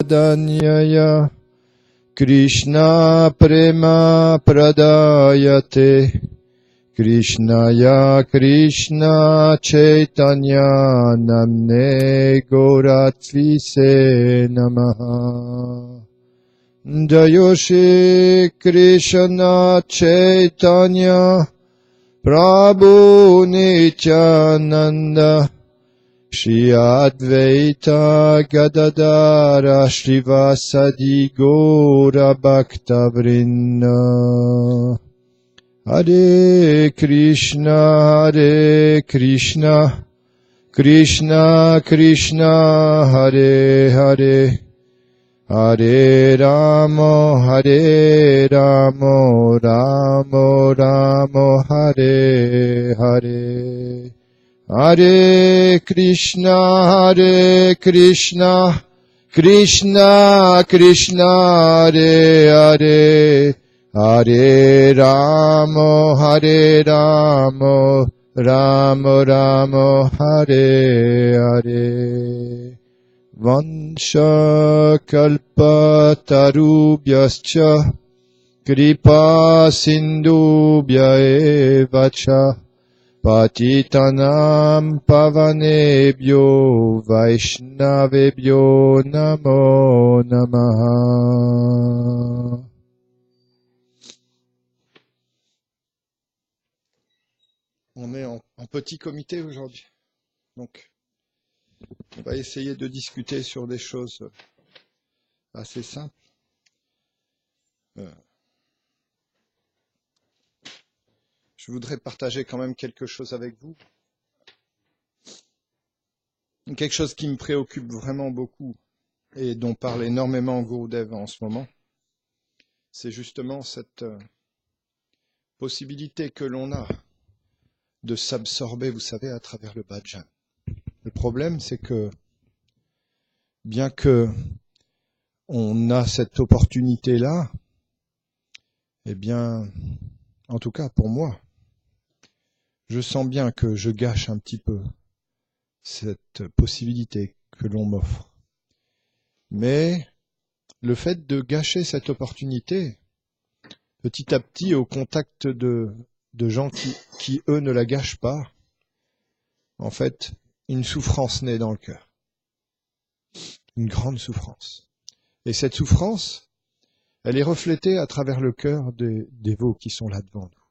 Danyaya Krishna Prema Pradayate Krishnaya Krishna Chaitanya Namne Goratvise Namaha Jayoshi Krishna Chaitanya Prabhu Nityananda Shri Advaita Gadadara Shrivasadi Gora Bhakta Vrinda Hare Krishna Krishna Krishna Hare Hare Hare Rama Rama Rama Hare Hare Hare Krishna Krishna Krishna Hare Hare Hare Rama Rama Hare Hare Vansha kalpatarubhyascha kripa sindubhya evacha patitanam pavanebhyo vaishnavebhyo namo namaha. On est en petit comité aujourd'hui, donc on va essayer de discuter sur des choses assez simples. Je voudrais partager quand même quelque chose avec vous. Quelque chose qui me préoccupe vraiment beaucoup et dont parle énormément Gurudev en ce moment. C'est justement cette possibilité que l'on a de s'absorber, vous savez, à travers le bhajan. Le problème, c'est que, bien que on a cette opportunité-là, eh bien, en tout cas pour moi, je sens bien que je gâche un petit peu cette possibilité que l'on m'offre. Mais le fait de gâcher cette opportunité, petit à petit, au contact de gens qui, eux, ne la gâchent pas, en fait, une souffrance naît dans le cœur. Une grande souffrance. Et cette souffrance, elle est reflétée à travers le cœur des dévots qui sont là devant nous.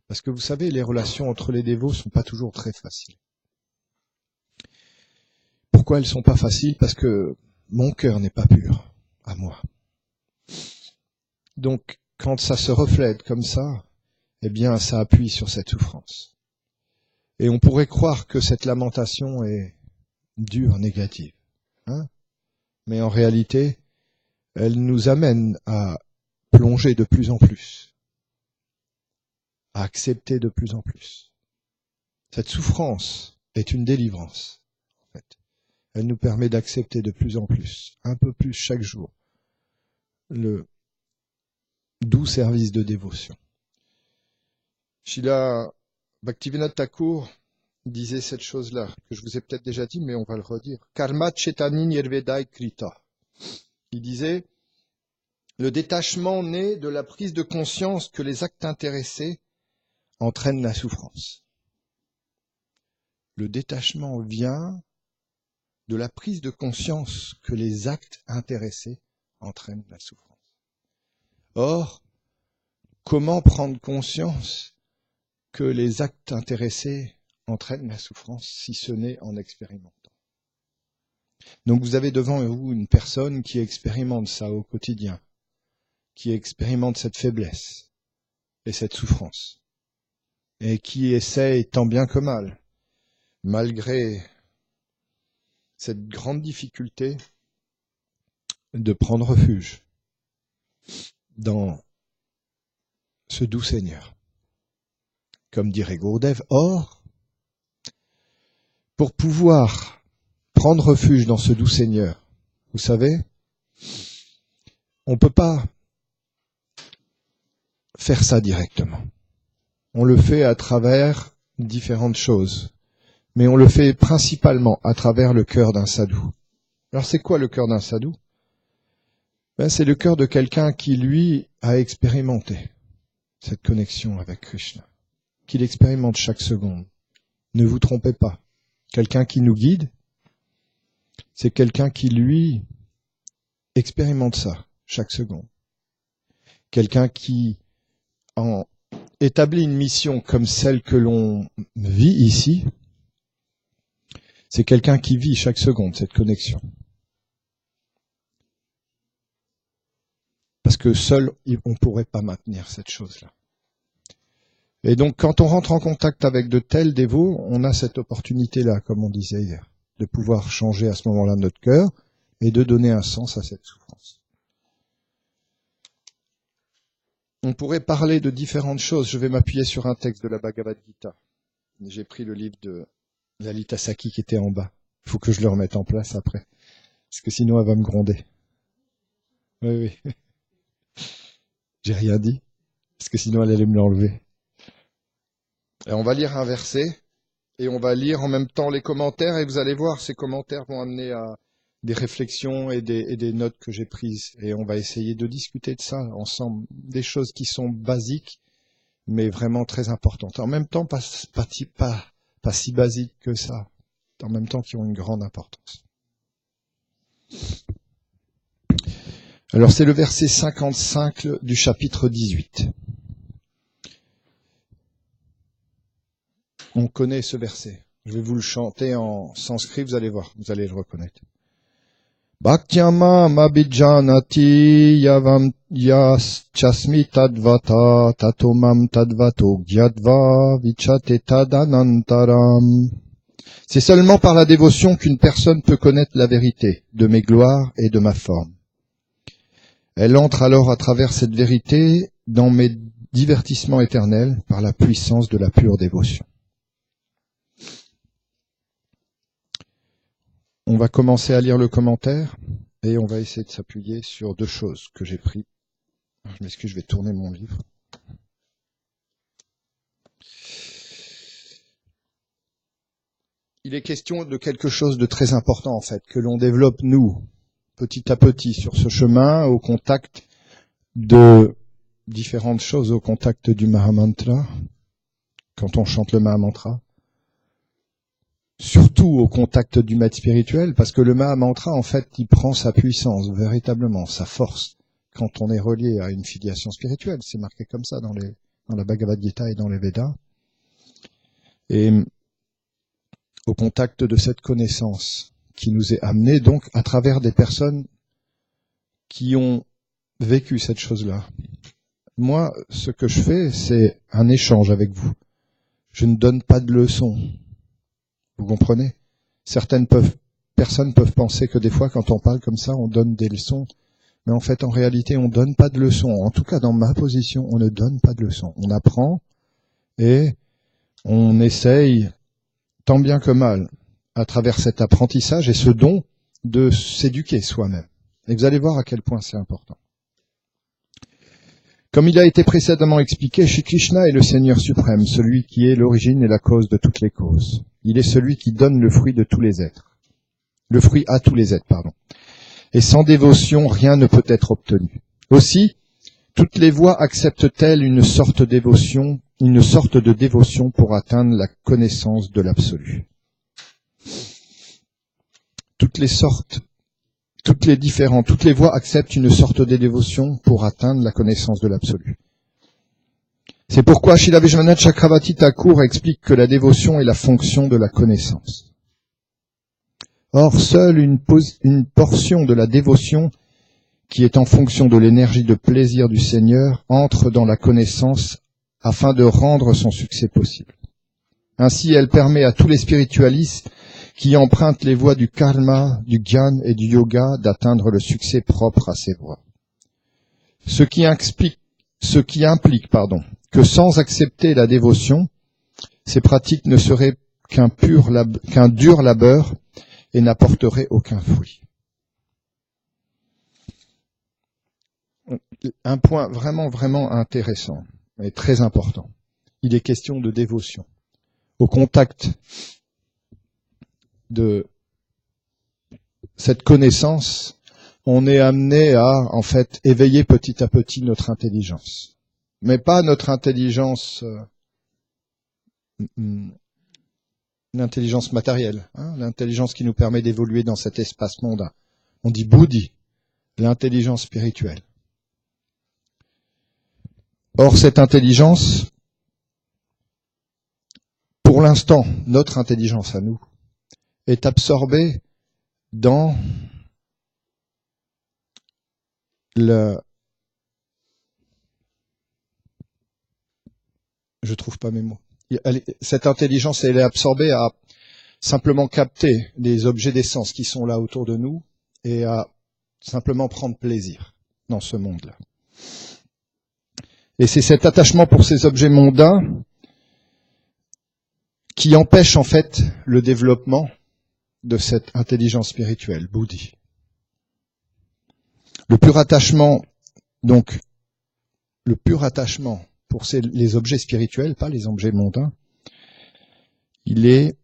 Parce que vous savez, les relations entre les dévots sont pas toujours très faciles. Pourquoi elles sont pas faciles? Parce que mon cœur n'est pas pur, à moi. Donc, quand ça se reflète comme ça, eh bien, ça appuie sur cette souffrance. Et on pourrait croire que cette lamentation est dure, négative. Hein? Mais en réalité, elle nous amène à plonger de plus en plus, à accepter de plus en plus. Cette souffrance est une délivrance, en fait. Elle nous permet d'accepter de plus en plus, un peu plus chaque jour, le doux service de dévotion. Srila Bhaktivinoda Thakur disait cette chose-là, que je vous ai peut-être déjà dit, mais on va le redire. Karma chetani nirvedai krita. Il disait, le détachement naît de la prise de conscience que les actes intéressés entraînent la souffrance. Le détachement vient de la prise de conscience que les actes intéressés entraînent la souffrance. Or, comment prendre conscience que les actes intéressés entraînent la souffrance si ce n'est en expérimentant? Donc vous avez devant vous une personne qui expérimente ça au quotidien, qui expérimente cette faiblesse et cette souffrance, et qui essaye tant bien que mal, malgré cette grande difficulté, de prendre refuge dans ce doux Seigneur. Comme dirait Gurudev, or, pour pouvoir prendre refuge dans ce doux Seigneur, vous savez, on ne peut pas faire ça directement. On le fait à travers différentes choses, mais on le fait principalement à travers le cœur d'un sadhu. Alors c'est quoi le cœur d'un sadhu? Ben, c'est le cœur de quelqu'un qui, lui, a expérimenté cette connexion avec Krishna, qu'il expérimente chaque seconde. Ne vous trompez pas. Quelqu'un qui nous guide, c'est quelqu'un qui, lui, expérimente ça chaque seconde. Quelqu'un qui établit une mission comme celle que l'on vit ici, c'est quelqu'un qui vit chaque seconde cette connexion. Parce que seul, on ne pourrait pas maintenir cette chose-là. Et donc, quand on rentre en contact avec de tels dévots, on a cette opportunité-là, comme on disait hier, de pouvoir changer à ce moment-là notre cœur et de donner un sens à cette souffrance. On pourrait parler de différentes choses. Je vais m'appuyer sur un texte de la Bhagavad Gita. J'ai pris le livre de Lalita Saki qui était en bas. Il faut que je le remette en place après. Parce que sinon, elle va me gronder. Oui. J'ai rien dit. Parce que sinon, elle allait me l'enlever. Et on va lire un verset. Et on va lire en même temps les commentaires. Et vous allez voir, ces commentaires vont amener à des réflexions et des notes que j'ai prises. Et on va essayer de discuter de ça ensemble. Des choses qui sont basiques, mais vraiment très importantes. En même temps, pas si basiques que ça. En même temps, qui ont une grande importance. Alors, c'est le verset 55 du chapitre 18. On connaît ce verset. Je vais vous le chanter en sanskrit, vous allez voir, vous allez le reconnaître. Bhaktyama mabhijanati yavam yaschasmi tadvata tatomam tadvato gyadva vichate tadanantaram. C'est seulement par la dévotion qu'une personne peut connaître la vérité de mes gloires et de ma forme. Elle entre alors à travers cette vérité dans mes divertissements éternels par la puissance de la pure dévotion. On va commencer à lire le commentaire et on va essayer de s'appuyer sur deux choses que j'ai prises. Je m'excuse, je vais tourner mon livre. Il est question de quelque chose de très important en fait, que l'on développe nous, petit à petit, sur ce chemin, au contact de différentes choses, au contact du Mahamantra, quand on chante le Mahamantra. Surtout au contact du maître spirituel, parce que le Mahamantra, en fait, il prend sa puissance, véritablement, sa force, quand on est relié à une filiation spirituelle. C'est marqué comme ça dans la Bhagavad Gita et dans les Védas. Et au contact de cette connaissance qui nous est amenée, donc, à travers des personnes qui ont vécu cette chose-là. Moi, ce que je fais, c'est un échange avec vous. Je ne donne pas de leçons. Vous comprenez ? Certaines personnes peuvent penser que des fois, quand on parle comme ça, on donne des leçons. Mais en fait, en réalité, on ne donne pas de leçons. En tout cas, dans ma position, on ne donne pas de leçons. On apprend et on essaye, tant bien que mal, à travers cet apprentissage et ce don, de s'éduquer soi-même. Et vous allez voir à quel point c'est important. Comme il a été précédemment expliqué, Shri Krishna est le Seigneur suprême, celui qui est l'origine et la cause de toutes les causes. Il est celui qui donne le fruit de tous les êtres. Le fruit à tous les êtres, pardon. Et sans dévotion, rien ne peut être obtenu. Aussi, toutes les voies acceptent-elles une sorte de dévotion pour atteindre la connaissance de l'absolu. Toutes les voies acceptent une sorte de dévotion pour atteindre la connaissance de l'absolu. C'est pourquoi Srila Vishwanath Chakravarti Thakur explique que la dévotion est la fonction de la connaissance. Or, seule une portion de la dévotion qui est en fonction de l'énergie de plaisir du Seigneur entre dans la connaissance afin de rendre son succès possible. Ainsi, elle permet à tous les spiritualistes qui empruntent les voies du karma, du gyan et du yoga d'atteindre le succès propre à ces voies. Ce qui implique, que sans accepter la dévotion, ces pratiques ne seraient qu'un dur labeur et n'apporteraient aucun fruit. Un point vraiment, vraiment intéressant et très important. Il est question de dévotion. Au contact de cette connaissance, on est amené à, en fait, éveiller petit à petit notre intelligence. Mais pas notre intelligence, l'intelligence matérielle, hein, l'intelligence qui nous permet d'évoluer dans cet espace mondain. On dit Bouddhi, l'intelligence spirituelle. Or, cette intelligence, pour l'instant, notre intelligence à nous, est absorbée dans je trouve pas mes mots. Cette intelligence, elle est absorbée à simplement capter les objets des sens qui sont là autour de nous et à simplement prendre plaisir dans ce monde-là. Et c'est cet attachement pour ces objets mondains qui empêche en fait le développement de cette intelligence spirituelle, Bouddhi. Le pur attachement, donc, le pur attachement pour les objets spirituels, pas les objets mondains, il est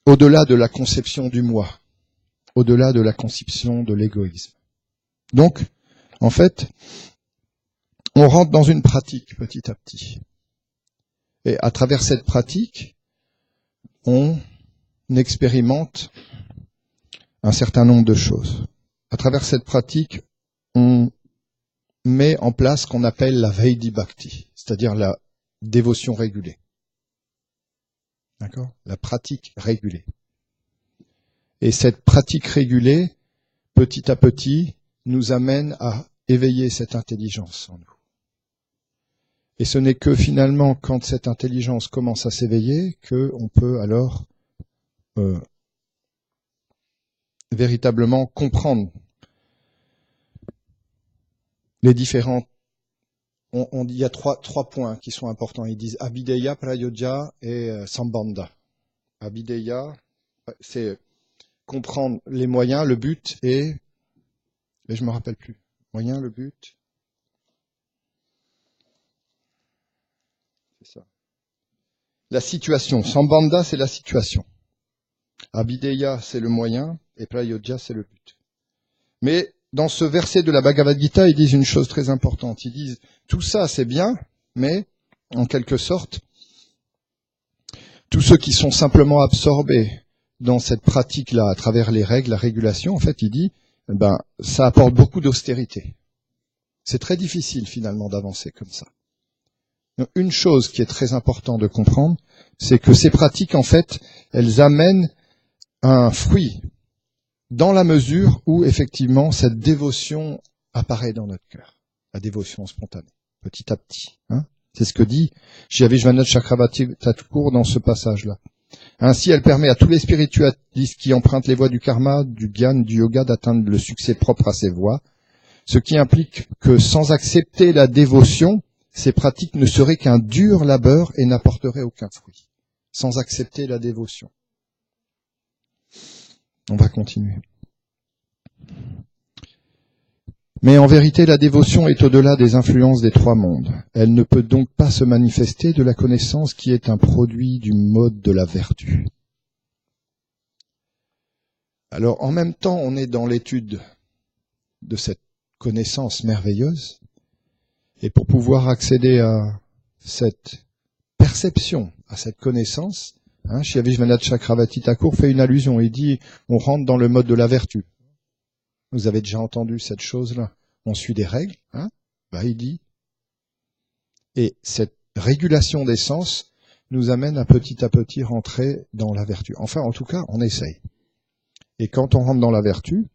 au-delà de la conception du moi, au-delà de la conception de l'égoïsme. Donc, en fait, on rentre dans une pratique petit à petit. Et à travers cette pratique, on expérimente un certain nombre de choses. À travers cette pratique, on met en place ce qu'on appelle la Vaidhi Bhakti, c'est-à-dire la dévotion régulée. D'accord ? La pratique régulée. Et cette pratique régulée, petit à petit, nous amène à éveiller cette intelligence en nous. Et ce n'est que finalement, quand cette intelligence commence à s'éveiller, qu'on peut alors véritablement comprendre les différents. Il y a trois points qui sont importants. Ils disent Abhideya, Prayoja et Sambandha. Abhideya, c'est comprendre les moyens, le but et je me rappelle plus. Moyen, le but. C'est ça. La situation. Sambandha, c'est la situation. Abhideya, c'est le moyen et Prayoja, c'est le but. Mais dans ce verset de la Bhagavad Gita, ils disent une chose très importante. Ils disent, tout ça c'est bien, mais en quelque sorte, tous ceux qui sont simplement absorbés dans cette pratique-là, à travers les règles, la régulation, en fait, il dit, ça apporte beaucoup d'austérité. C'est très difficile finalement d'avancer comme ça. Donc, une chose qui est très importante de comprendre, c'est que ces pratiques, en fait, elles amènent un fruit, dans la mesure où, effectivement, cette dévotion apparaît dans notre cœur. La dévotion spontanée, petit à petit. Hein, c'est ce que dit Shri Vishwanath Chakravarti Thakur dans ce passage-là. Ainsi, elle permet à tous les spiritualistes qui empruntent les voies du karma, du gyan, du yoga d'atteindre le succès propre à ces voies, ce qui implique que sans accepter la dévotion, ces pratiques ne seraient qu'un dur labeur et n'apporteraient aucun fruit. Sans accepter la dévotion. On va continuer. Mais en vérité, la dévotion est au-delà des influences des trois mondes. Elle ne peut donc pas se manifester de la connaissance qui est un produit du mode de la vertu. Alors, en même temps, on est dans l'étude de cette connaissance merveilleuse, et pour pouvoir accéder à cette perception, à cette connaissance, Shri Vishwanath Chakravarti Thakur fait une allusion. Il dit, on rentre dans le mode de la vertu. Vous avez déjà entendu cette chose-là. On suit des règles. Il dit. Et cette régulation des sens nous amène à petit rentrer dans la vertu. Enfin, en tout cas, on essaye. Et quand on rentre dans la vertu,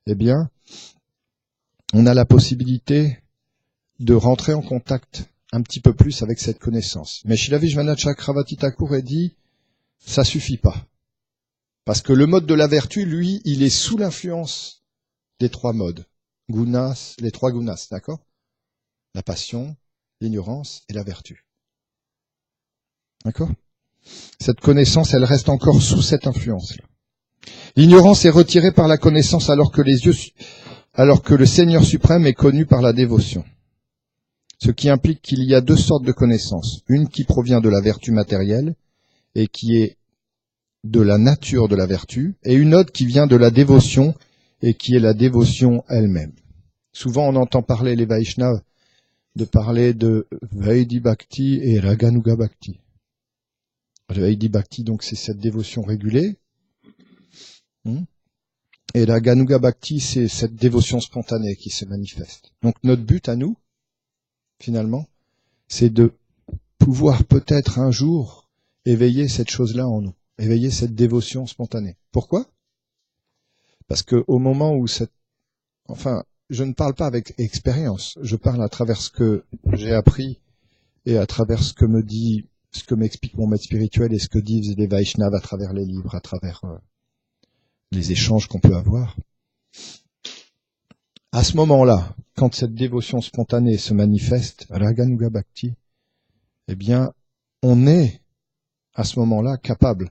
eh bien, on a la possibilité de rentrer en contact un petit peu plus avec cette connaissance. Mais Shri Vishwanath Chakravarti Thakur a dit, ça suffit pas. Parce que le mode de la vertu, lui, il est sous l'influence des trois modes. Gunas, les trois gunas, d'accord ? La passion, l'ignorance et la vertu. D'accord ? Cette connaissance, elle reste encore sous cette influence-là. L'ignorance est retirée par la connaissance alors que le Seigneur suprême est connu par la dévotion. Ce qui implique qu'il y a deux sortes de connaissances. Une qui provient de la vertu matérielle et qui est de la nature de la vertu, et une autre qui vient de la dévotion et qui est la dévotion elle-même. Souvent on entend parler les Vaishnavas de parler de Vaidhi Bhakti et Raganuga Bhakti. Le Vaidhi Bhakti, donc, c'est cette dévotion régulée. Et Raganuga Bhakti, c'est cette dévotion spontanée qui se manifeste. Donc notre but à nous, finalement, c'est de pouvoir peut-être un jour éveiller cette chose-là en nous, éveiller cette dévotion spontanée. Pourquoi ? Parce que au moment où je ne parle pas avec expérience, je parle à travers ce que j'ai appris et à travers ce que m'explique mon maître spirituel et ce que disent les Vaishnavas à travers les livres, à travers les échanges qu'on peut avoir. À ce moment-là, quand cette dévotion spontanée se manifeste, Raganuga Bhakti, eh bien, on est à ce moment-là capable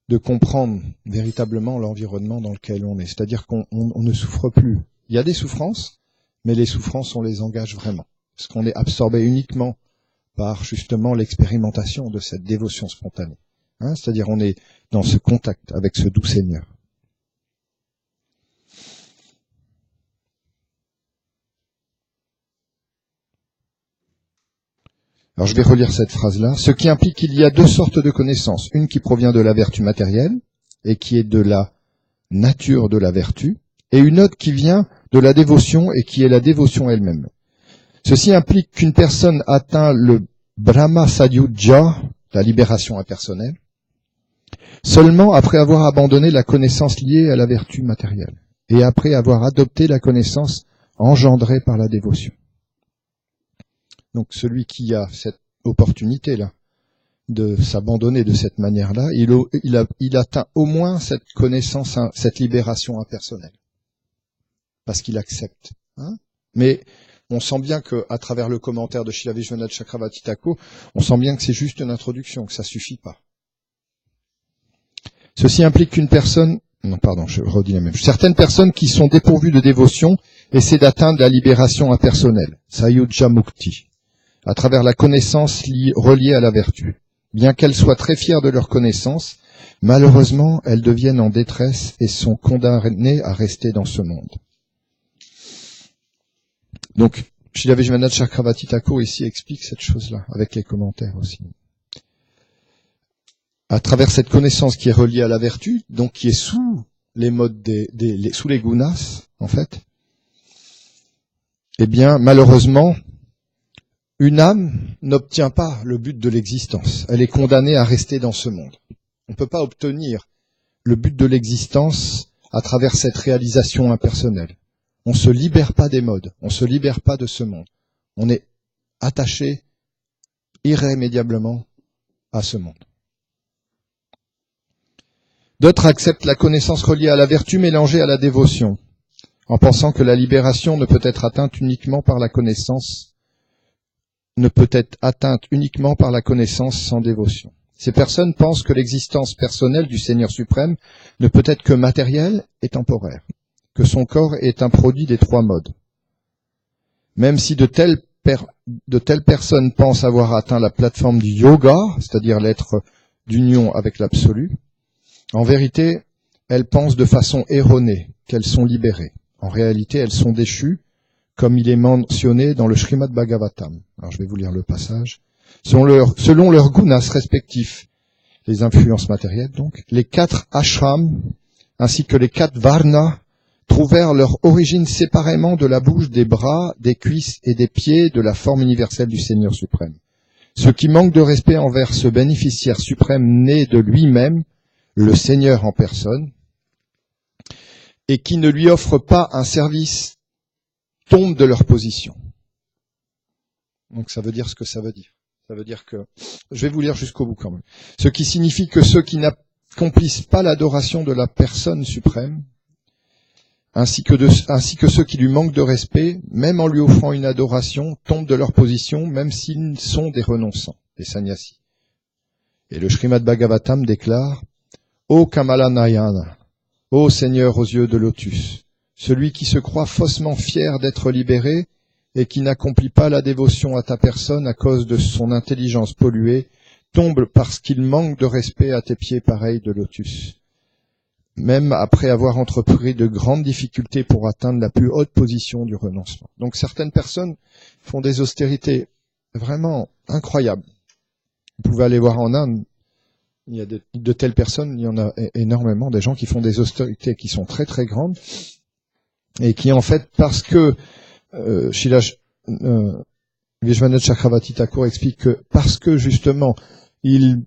de comprendre véritablement l'environnement dans lequel on est. C'est-à-dire qu'on ne souffre plus. Il y a des souffrances, mais les souffrances, on les engage vraiment. Parce qu'on est absorbé uniquement par justement l'expérimentation de cette dévotion spontanée. C'est-à-dire on est dans ce contact avec ce doux Seigneur. Alors je vais relire cette phrase-là. Ce qui implique qu'il y a deux sortes de connaissances. Une qui provient de la vertu matérielle et qui est de la nature de la vertu, et une autre qui vient de la dévotion et qui est la dévotion elle-même. Ceci implique qu'une personne atteint le Brahma Sayuja, la libération impersonnelle, seulement après avoir abandonné la connaissance liée à la vertu matérielle et après avoir adopté la connaissance engendrée par la dévotion. Donc celui qui a cette opportunité-là de s'abandonner de cette manière-là, il atteint au moins cette connaissance, cette libération impersonnelle. Parce qu'il accepte. Mais on sent bien qu'à travers le commentaire de Srila Vishwanath Chakravarti Thakur, on sent bien que c'est juste une introduction, que ça suffit pas. Ceci implique qu'une personne... Non, pardon, je redis la même chose. Certaines personnes qui sont dépourvues de dévotion essaient d'atteindre la libération impersonnelle, Sayuja Mukti, à travers la connaissance reliée à la vertu. Bien qu'elles soient très fières de leur connaissance, malheureusement, elles deviennent en détresse et sont condamnées à rester dans ce monde. Donc, Srila Vishwanath Chakravarti Thakur ici explique cette chose-là, avec les commentaires aussi. À travers cette connaissance qui est reliée à la vertu, donc qui est sous les modes sous les gunas, en fait, eh bien, malheureusement, une âme n'obtient pas le but de l'existence. Elle est condamnée à rester dans ce monde. On ne peut pas obtenir le but de l'existence à travers cette réalisation impersonnelle. On ne se libère pas des modes, on ne se libère pas de ce monde. On est attaché irrémédiablement à ce monde. D'autres acceptent la connaissance reliée à la vertu mélangée à la dévotion, en pensant que la libération ne peut être atteinte uniquement par la connaissance sans dévotion. Ces personnes pensent que l'existence personnelle du Seigneur suprême ne peut être que matérielle et temporaire, que son corps est un produit des trois modes. Même si de telles personnes pensent avoir atteint la plateforme du yoga, c'est-à-dire l'être d'union avec l'absolu, en vérité, elles pensent de façon erronée qu'elles sont libérées. En réalité, elles sont déchues, comme il est mentionné dans le Srimad Bhagavatam. Alors je vais vous lire le passage. Selon leurs gunas respectifs, les influences matérielles donc, les 4 ashrams ainsi que les 4 varnas trouvèrent leur origine séparément de la bouche, des bras, des cuisses et des pieds de la forme universelle du Seigneur suprême. Ce qui manque de respect envers ce bénéficiaire suprême né de lui-même, le Seigneur en personne, et qui ne lui offre pas un service, tombe de leur position. Donc ça veut dire ce que ça veut dire. Ça veut dire que, je vais vous lire jusqu'au bout quand même. Ce qui signifie que ceux qui n'accomplissent pas l'adoration de la personne suprême, ainsi que ceux qui lui manquent de respect, même en lui offrant une adoration, tombent de leur position, même s'ils sont des renonçants, des sannyasis. Et le Srimad Bhagavatam déclare: Ô Kamala Nayana, ô Seigneur aux yeux de lotus, celui qui se croit faussement fier d'être libéré et qui n'accomplit pas la dévotion à ta personne à cause de son intelligence polluée, tombe parce qu'il manque de respect à tes pieds pareils de lotus. même après avoir entrepris de grandes difficultés pour atteindre la plus haute position du renoncement. Donc certaines personnes font des austérités vraiment incroyables. Vous pouvez aller voir en Inde, il y a de telles personnes, il y en a énormément, des gens qui font des austérités qui sont très très grandes, et qui en fait, parce que Vishwanath Chakravarti Thakur explique que parce que justement, ils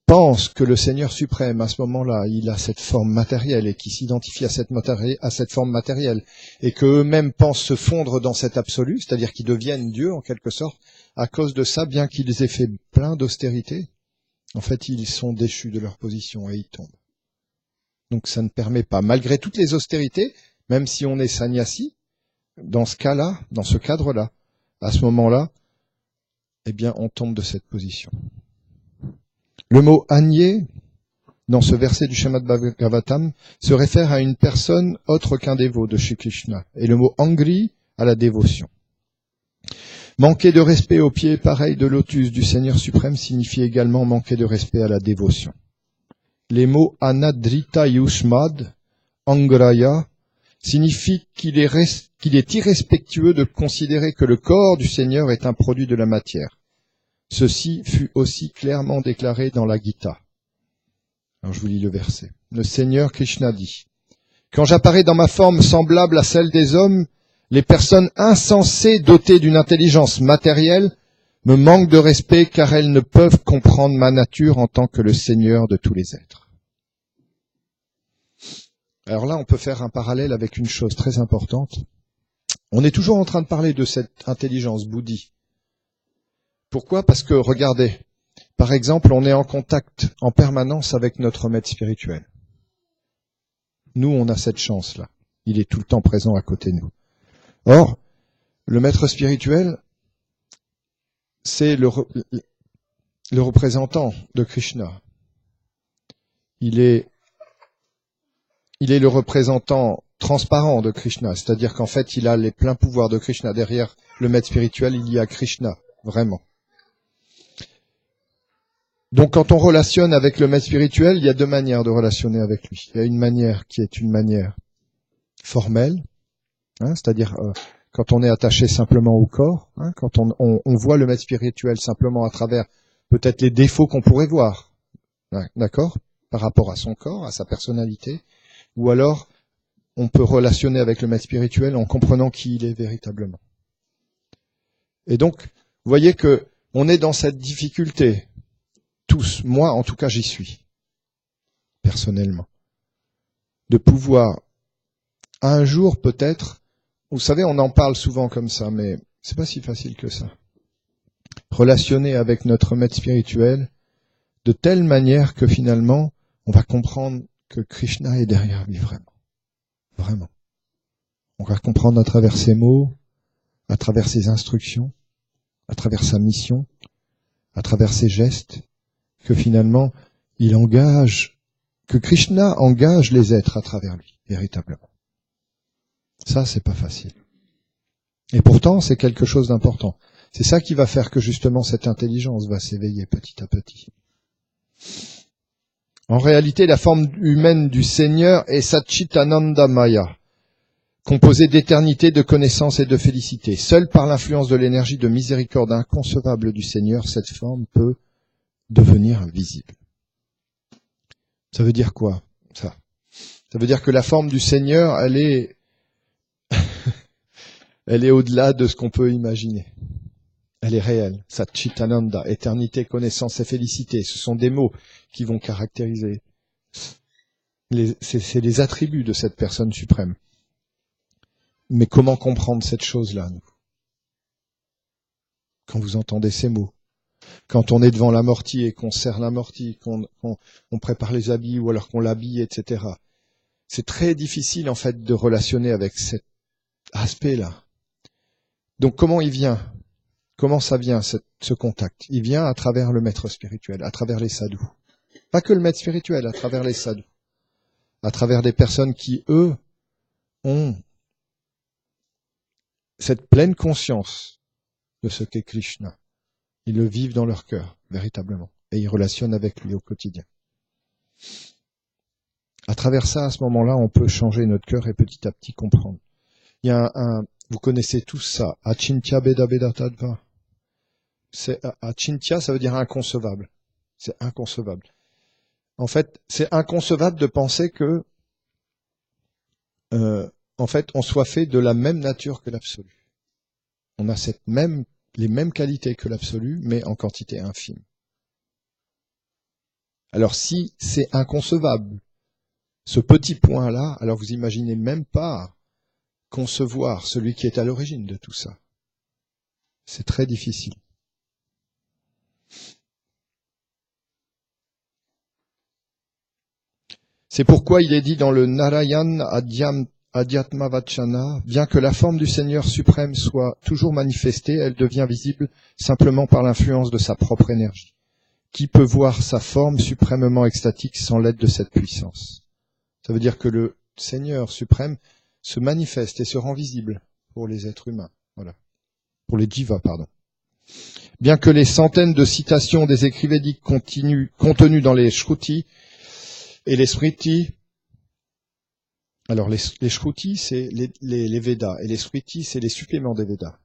pensent que le Seigneur suprême, à ce moment-là, il a cette forme matérielle et qui s'identifie à cette forme matérielle, et qu'eux-mêmes pensent se fondre dans cet absolu, c'est-à-dire qu'ils deviennent Dieu en quelque sorte, à cause de ça, bien qu'ils aient fait plein d'austérités, en fait, ils sont déchus de leur position et ils tombent. Donc ça ne permet pas, malgré toutes les austérités, même si on est sannyasi, dans ce cas-là, dans ce cadre-là, à ce moment-là, eh bien, on tombe de cette position. Le mot agné, dans ce verset du Srimad Bhagavatam, se réfère à une personne autre qu'un dévot de Shri Krishna, et le mot angri à la dévotion. Manquer de respect au pied pareil de lotus du Seigneur suprême signifie également manquer de respect à la dévotion. Les mots anadrita yushmad, angraya, signifient qu'il est irrespectueux de considérer que le corps du Seigneur est un produit de la matière. Ceci fut aussi clairement déclaré dans la Gita. Alors je vous lis le verset. Le Seigneur Krishna dit : quand j'apparais dans ma forme semblable à celle des hommes, les personnes insensées dotées d'une intelligence matérielle me manquent de respect car elles ne peuvent comprendre ma nature en tant que le Seigneur de tous les êtres. Alors là, on peut faire un parallèle avec une chose très importante. On est toujours en train de parler de cette intelligence bouddhi. Pourquoi ? Parce que, regardez, par exemple, on est en contact en permanence avec notre maître spirituel. Nous, on a cette chance-là. Il est tout le temps présent à côté de nous. Or, le maître spirituel, c'est le représentant de Krishna. Il est le représentant transparent de Krishna, c'est-à-dire qu'en fait, il a les pleins pouvoirs de Krishna. Derrière le maître spirituel, il y a Krishna, vraiment. Donc quand on relationne avec le maître spirituel, il y a deux manières de relationner avec lui. Il y a une manière qui est une manière formelle, c'est-à-dire quand on est attaché simplement au corps, quand on voit le maître spirituel simplement à travers peut-être les défauts qu'on pourrait voir, d'accord, par rapport à son corps, à sa personnalité, ou alors on peut relationner avec le maître spirituel en comprenant qui il est véritablement. Et donc, vous voyez que on est dans cette difficulté. Tous, moi en tout cas j'y suis, personnellement, de pouvoir un jour peut-être, vous savez on en parle souvent comme ça, mais c'est pas si facile que ça, relationner avec notre maître spirituel de telle manière que finalement on va comprendre que Krishna est derrière lui vraiment, vraiment. On va comprendre à travers ses mots, à travers ses instructions, à travers sa mission, à travers ses gestes, que finalement, que Krishna engage les êtres à travers lui, véritablement. Ça, c'est pas facile. Et pourtant, c'est quelque chose d'important. C'est ça qui va faire que justement cette intelligence va s'éveiller petit à petit. En réalité, la forme humaine du Seigneur est Satchitananda Maya, composée d'éternité, de connaissance et de félicité. Seule par l'influence de l'énergie de miséricorde inconcevable du Seigneur, cette forme peut devenir visible. Ça veut dire quoi, ça ? Ça veut dire que la forme du Seigneur, elle est au-delà de ce qu'on peut imaginer. Elle est réelle. Satchitananda, éternité, connaissance et félicité. Ce sont des mots qui vont caractériser. C'est les attributs de cette personne suprême. Mais comment comprendre cette chose-là, nous ? Quand vous entendez ces mots, quand on est devant l'amorti et qu'on serre l'amorti, qu'on prépare les habits ou alors qu'on l'habille, etc. C'est très difficile en fait de relationner avec cet aspect-là. Donc comment il vient ? Comment ça vient ce contact ? Il vient à travers le maître spirituel, à travers les sadhus. Pas que le maître spirituel, à travers les sadhus. À travers des personnes qui, eux, ont cette pleine conscience de ce qu'est Krishna. Ils le vivent dans leur cœur, véritablement. Et ils relationnent avec lui au quotidien. À travers ça, à ce moment-là, on peut changer notre cœur et petit à petit comprendre. Il y a vous connaissez tous ça, Achintya Beda Beda Tadva. Achintya, ça veut dire inconcevable. C'est inconcevable. En fait, c'est inconcevable de penser que, en fait, on soit fait de la même nature que l'absolu. On a les mêmes qualités que l'absolu, mais en quantité infime. Alors si c'est inconcevable, ce petit point-là, alors vous imaginez même pas concevoir celui qui est à l'origine de tout ça. C'est très difficile. C'est pourquoi il est dit dans le Narayan Adhyatma Vachana, bien que la forme du Seigneur suprême soit toujours manifestée, elle devient visible simplement par l'influence de sa propre énergie. Qui peut voir sa forme suprêmement extatique sans l'aide de cette puissance? Ça veut dire que le Seigneur suprême se manifeste et se rend visible pour les êtres humains. Voilà. Pour les jivas, pardon. Bien que les centaines de citations des écrits védiques contenues dans les shrutis et les smriti, alors les shrutis c'est les Védas et les smriti c'est les suppléments des Védas,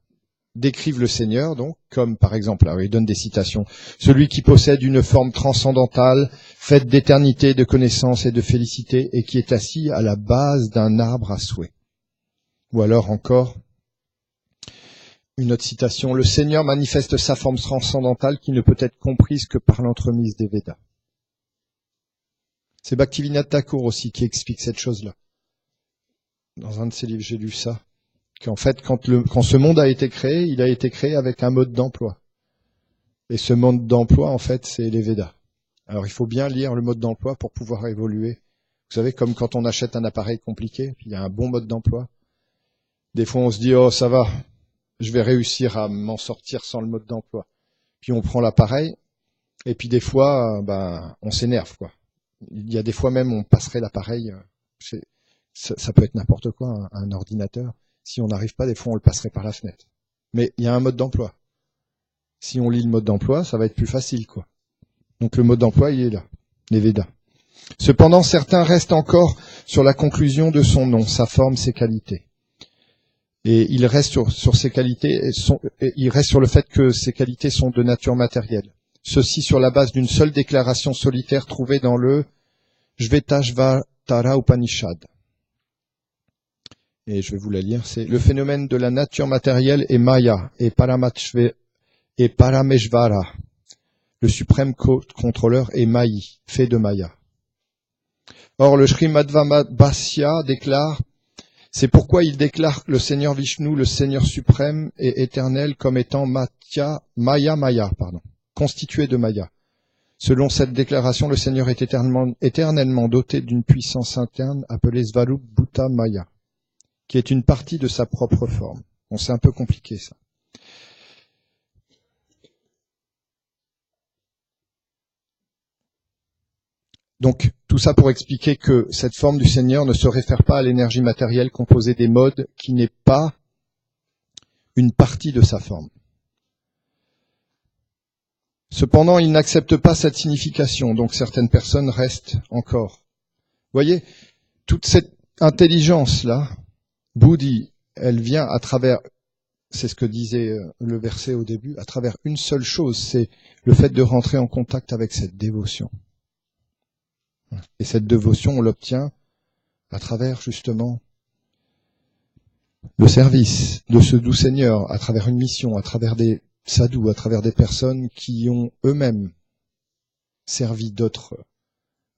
décrivent le Seigneur, donc, comme par exemple, alors il donne des citations, celui qui possède une forme transcendantale, faite d'éternité, de connaissance et de félicité, et qui est assis à la base d'un arbre à souhait. Ou alors encore, une autre citation, le Seigneur manifeste sa forme transcendantale qui ne peut être comprise que par l'entremise des Védas. C'est Bhaktivinoda Thakur aussi qui explique cette chose-là. Dans un de ses livres, j'ai lu ça. Qu'en fait, quand ce monde a été créé, il a été créé avec un mode d'emploi. Et ce mode d'emploi, en fait, c'est les Védas. Alors, il faut bien lire le mode d'emploi pour pouvoir évoluer. Vous savez, comme quand on achète un appareil compliqué, puis il y a un bon mode d'emploi. Des fois, on se dit, oh, ça va, je vais réussir à m'en sortir sans le mode d'emploi. Puis on prend l'appareil, et puis des fois, on s'énerve, quoi. Il y a des fois même, on passerait l'appareil, ça peut être n'importe quoi, un ordinateur. Si on n'arrive pas, des fois, on le passerait par la fenêtre. Mais il y a un mode d'emploi. Si on lit le mode d'emploi, ça va être plus facile, quoi. Donc le mode d'emploi, il est là, les Védas. Cependant, certains restent encore sur la conclusion de son nom, sa forme, ses qualités. Et il reste sur ses qualités, il reste sur le fait que ses qualités sont de nature matérielle. Ceci sur la base d'une seule déclaration solitaire trouvée dans le Shvetashvatara Upanishad. Et je vais vous la lire, c'est le phénomène de la nature matérielle est Maya et Parameshvara. Le suprême contrôleur est Mahi, fait de Maya. Or, le Srimadvabhasya déclare, c'est pourquoi il déclare le Seigneur Vishnu, le Seigneur suprême et éternel, comme étant Maya, constitué de Maya. Selon cette déclaration, le Seigneur est éternellement doté d'une puissance interne appelée Svarup Bhuta Maya, qui est une partie de sa propre forme. Bon, c'est un peu compliqué, ça. Donc, tout ça pour expliquer que cette forme du Seigneur ne se réfère pas à l'énergie matérielle composée des modes, qui n'est pas une partie de sa forme. Cependant, il n'accepte pas cette signification, donc certaines personnes restent encore. Vous voyez, toute cette intelligence-là, Buddhi, elle vient à travers, c'est ce que disait le verset au début, à travers une seule chose, c'est le fait de rentrer en contact avec cette dévotion. Et cette dévotion, on l'obtient à travers, justement, le service de ce doux Seigneur, à travers une mission, à travers des sadhus, à travers des personnes qui ont eux-mêmes servi d'autres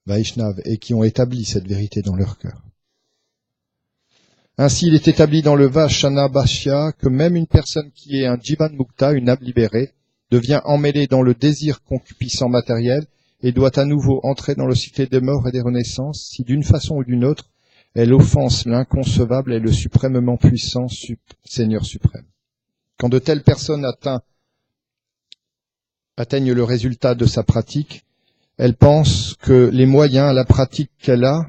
Vaishnavas et qui ont établi cette vérité dans leur cœur. Ainsi, il est établi dans le Vachana Bhashya que même une personne qui est un Jivan Mukta, une âme libérée, devient emmêlée dans le désir concupiscent matériel et doit à nouveau entrer dans le cycle des morts et des renaissances si d'une façon ou d'une autre, elle offense l'inconcevable et le suprêmement puissant Seigneur suprême. Quand de telles personnes atteignent le résultat de sa pratique, elle pense que les moyens, la pratique qu'elle a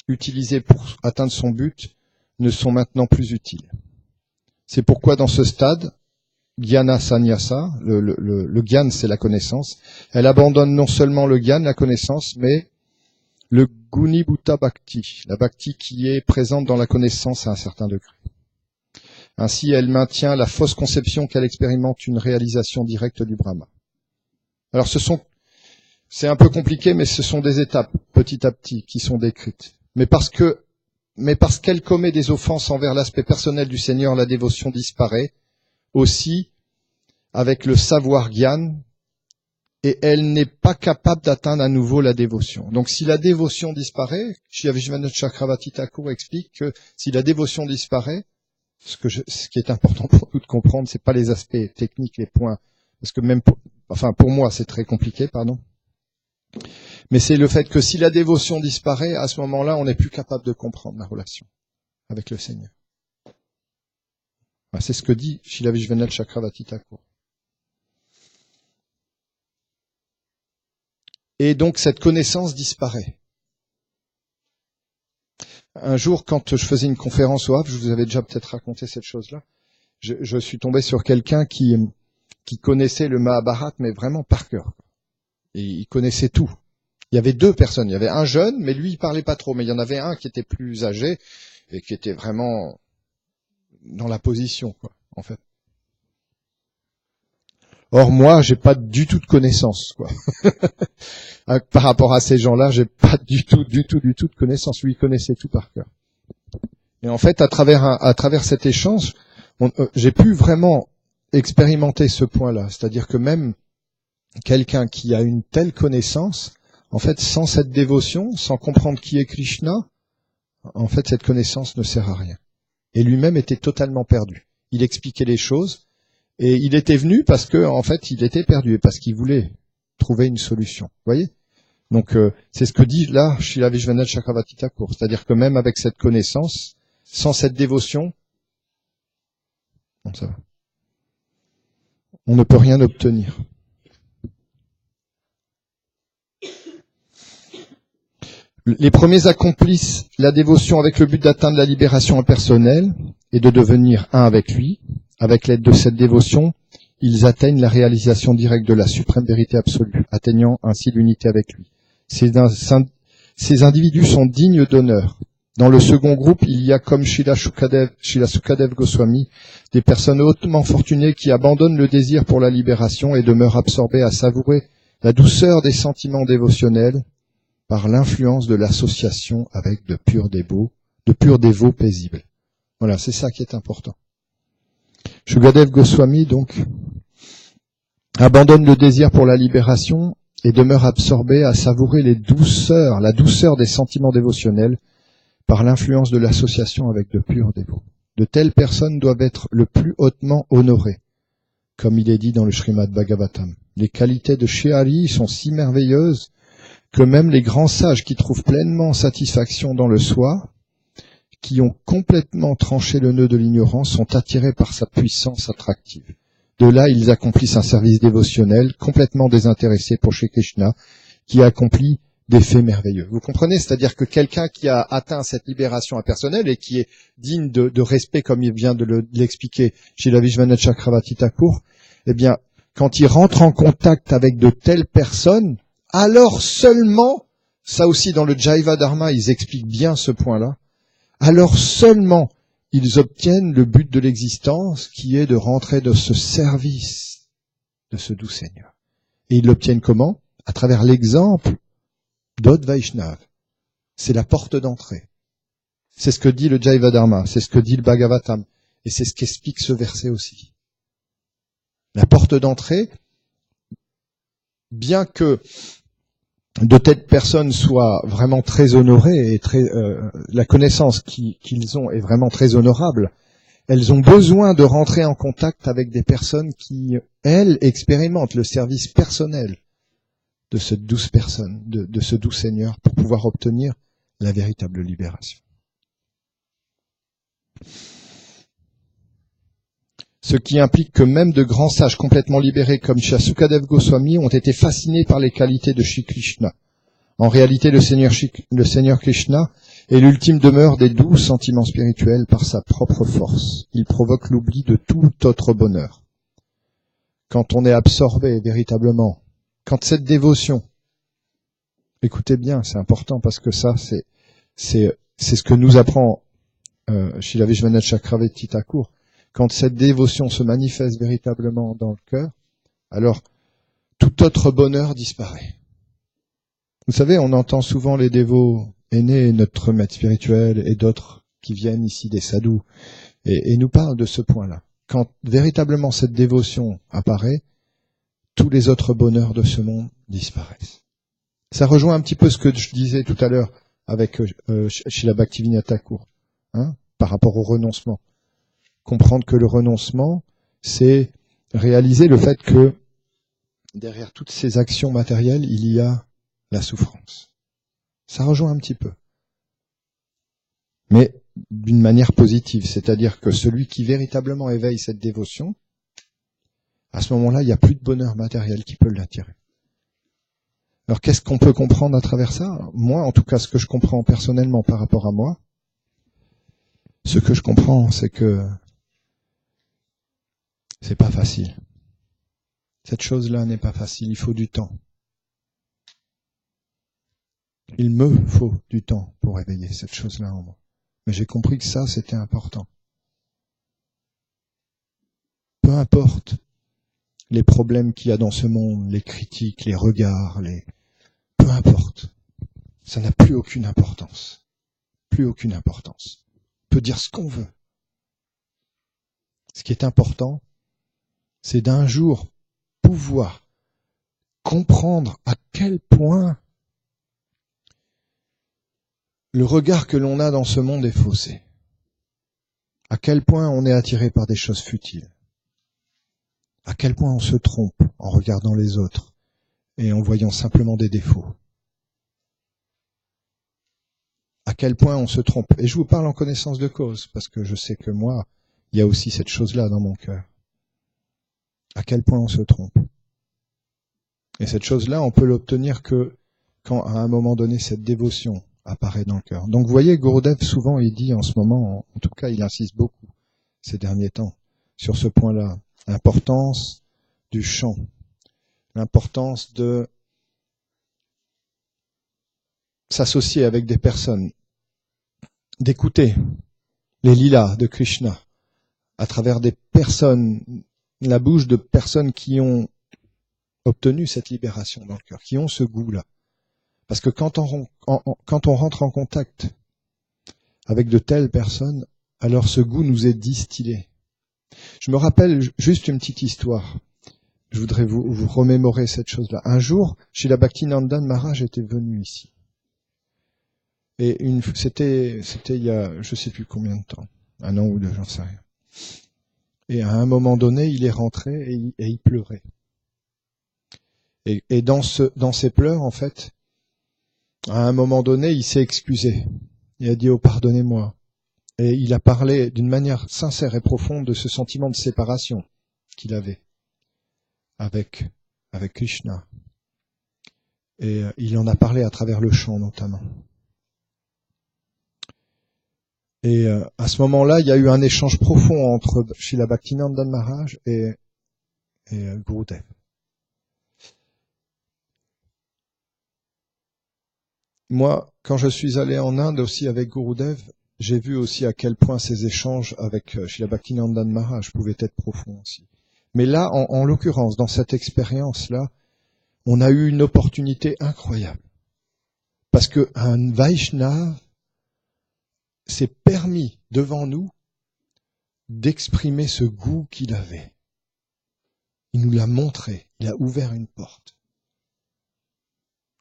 utilisés pour atteindre son but ne sont maintenant plus utiles. C'est pourquoi dans ce stade, Jnana Sannyasa, le Gyan c'est la connaissance, elle abandonne non seulement le Gyan, la connaissance, mais le Guni Bhuta Bhakti, la Bhakti qui est présente dans la connaissance à un certain degré. Ainsi, elle maintient la fausse conception qu'elle expérimente une réalisation directe du Brahma. Alors c'est un peu compliqué, mais ce sont des étapes, petit à petit, qui sont décrites. Mais parce qu'elle commet des offenses envers l'aspect personnel du Seigneur, la dévotion disparaît aussi avec le savoir Gyan, et elle n'est pas capable d'atteindre à nouveau la dévotion. Donc si la dévotion disparaît, Srila Vishwanath Chakravarti Thakur explique que si la dévotion disparaît, ce qui est important pour nous de comprendre, c'est pas les aspects techniques, les points, parce que même pour moi c'est très compliqué, pardon. Mais c'est le fait que si la dévotion disparaît, à ce moment-là, on n'est plus capable de comprendre la relation avec le Seigneur. C'est ce que dit Srila Vishwanath Chakravarti Thakur. Et donc cette connaissance disparaît. Un jour, quand je faisais une conférence au Havre, je vous avais déjà peut-être raconté cette chose-là, je suis tombé sur quelqu'un qui connaissait le Mahabharat, mais vraiment par cœur. Et il connaissait tout. Il y avait deux personnes. Il y avait un jeune, mais lui, il parlait pas trop. Mais il y en avait un qui était plus âgé et qui était vraiment dans la position, quoi, en fait. Or, moi, j'ai pas du tout de connaissances, quoi. Par rapport à ces gens-là, j'ai pas du tout de connaissances. Lui, il connaissait tout par cœur. Et en fait, à travers cet échange, j'ai pu vraiment expérimenter ce point-là. C'est-à-dire que même quelqu'un qui a une telle connaissance, en fait, sans cette dévotion, sans comprendre qui est Krishna, en fait, cette connaissance ne sert à rien. Et lui-même était totalement perdu. Il expliquait les choses, et il était venu parce que, en fait, il était perdu, et parce qu'il voulait trouver une solution. Vous voyez? Donc, c'est ce que dit là Srila Vishwanath Chakravarti Thakur. C'est-à-dire que même avec cette connaissance, sans cette dévotion, bon, ça va. On ne peut rien obtenir. Les premiers accomplissent la dévotion avec le but d'atteindre la libération impersonnelle et de devenir un avec lui. Avec l'aide de cette dévotion, ils atteignent la réalisation directe de la suprême vérité absolue, atteignant ainsi l'unité avec lui. Ces individus sont dignes d'honneur. Dans le second groupe, il y a comme Srila Sukadev Goswami, des personnes hautement fortunées qui abandonnent le désir pour la libération et demeurent absorbées à savourer la douceur des sentiments dévotionnels par l'influence de l'association avec de purs dévots paisibles. Voilà, c'est ça qui est important. Sukadev Goswami, donc, abandonne le désir pour la libération et demeure absorbé à savourer la douceur des sentiments dévotionnels par l'influence de l'association avec de purs dévots. De telles personnes doivent être le plus hautement honorées, comme il est dit dans le Srimad Bhagavatam. Les qualités de Shri Hari sont si merveilleuses que même les grands sages qui trouvent pleinement satisfaction dans le soi, qui ont complètement tranché le nœud de l'ignorance, sont attirés par sa puissance attractive. De là, ils accomplissent un service dévotionnel complètement désintéressé pour Shri Krishna, qui accomplit des faits merveilleux. Vous comprenez? C'est-à-dire que quelqu'un qui a atteint cette libération impersonnelle et qui est digne de respect, comme il vient de l'expliquer chez la Vishwanath Chakravarti Thakur, eh bien, quand il rentre en contact avec de telles personnes, alors seulement, ça aussi dans le Jaiva Dharma, ils expliquent bien ce point-là, alors seulement ils obtiennent le but de l'existence qui est de rentrer dans ce service de ce doux Seigneur. Et ils l'obtiennent comment? À travers l'exemple d'Od Vaishnav. C'est la porte d'entrée. C'est ce que dit le Jaiva Dharma, c'est ce que dit le Bhagavatam, et c'est ce qu'explique ce verset aussi. La porte d'entrée, bien que de telles personnes soient vraiment très honorées et la connaissance qu'ils ont est vraiment très honorable, elles ont besoin de rentrer en contact avec des personnes qui, elles, expérimentent le service personnel de cette douce personne, de ce doux Seigneur, pour pouvoir obtenir la véritable libération. Ce qui implique que même de grands sages complètement libérés comme Sukadev Goswami ont été fascinés par les qualités de Shri Krishna. En réalité, le Seigneur Krishna est l'ultime demeure des doux sentiments spirituels par sa propre force. Il provoque l'oubli de tout autre bonheur. Quand on est absorbé véritablement, quand cette dévotion Écoutez bien, c'est important parce que ça, c'est ce que nous apprend Srila Vishwanath Chakravarti Thakur. Quand cette dévotion se manifeste véritablement dans le cœur, alors tout autre bonheur disparaît. Vous savez, on entend souvent les dévots aînés, notre maître spirituel et d'autres qui viennent ici, des sadhus, et nous parlent de ce point-là. Quand véritablement cette dévotion apparaît, tous les autres bonheurs de ce monde disparaissent. Ça rejoint un petit peu ce que je disais tout à l'heure avec Srila Bhaktivinoda Thakur, par rapport au renoncement. Comprendre que le renoncement, c'est réaliser le fait que derrière toutes ces actions matérielles, il y a la souffrance. Ça rejoint un petit peu. Mais d'une manière positive, c'est-à-dire que celui qui véritablement éveille cette dévotion, à ce moment-là, il n'y a plus de bonheur matériel qui peut l'attirer. Alors qu'est-ce qu'on peut comprendre à travers ça? Moi, en tout cas, ce que je comprends personnellement par rapport à moi, ce que je comprends, c'est que c'est pas facile. Cette chose-là n'est pas facile, il faut du temps. Il me faut du temps pour réveiller cette chose-là en moi. Mais j'ai compris que ça, c'était important. Peu importe les problèmes qu'il y a dans ce monde, les critiques, les regards, peu importe. Ça n'a plus aucune importance. Plus aucune importance. On peut dire ce qu'on veut. Ce qui est important, c'est d'un jour pouvoir comprendre à quel point le regard que l'on a dans ce monde est faussé. À quel point on est attiré par des choses futiles. À quel point on se trompe en regardant les autres et en voyant simplement des défauts. À quel point on se trompe. Et je vous parle en connaissance de cause, parce que je sais que moi, il y a aussi cette chose-là dans mon cœur. À quel point on se trompe. Et cette chose-là, on peut l'obtenir que quand, à un moment donné, cette dévotion apparaît dans le cœur. Donc vous voyez, Gurudev, souvent, il dit en ce moment, en tout cas, il insiste beaucoup ces derniers temps, sur ce point-là. L'importance du chant. L'importance de s'associer avec des personnes, d'écouter les lilas de Krishna à travers des personnes, la bouche de personnes qui ont obtenu cette libération dans le cœur, qui ont ce goût-là. Parce que quand on rentre en contact avec de telles personnes, alors ce goût nous est distillé. Je me rappelle juste une petite histoire. Je voudrais vous remémorer cette chose-là. Un jour, Srila Bhaktinandan Maharaj était venu ici. Et c'était il y a je sais plus combien de temps, 1 an ou 2, j'en sais rien. Et à un moment donné, il est rentré et il pleurait. Et dans ses pleurs, en fait, à un moment donné, il s'est excusé. Il a dit « Oh, pardonnez-moi ». Et il a parlé d'une manière sincère et profonde de ce sentiment de séparation qu'il avait avec Krishna. Et il en a parlé à travers le chant notamment. Et à ce moment-là, il y a eu un échange profond entre Srila Bhaktinandan Maharaj et Gurudev. Moi, quand je suis allé en Inde aussi avec Gurudev, j'ai vu aussi à quel point ces échanges avec Srila Bhaktinandan Maharaj pouvaient être profonds aussi. Mais là, en l'occurrence, dans cette expérience-là, on a eu une opportunité incroyable. Parce qu'un Vaishnava s'est permis devant nous d'exprimer ce goût qu'il avait. Il nous l'a montré, il a ouvert une porte.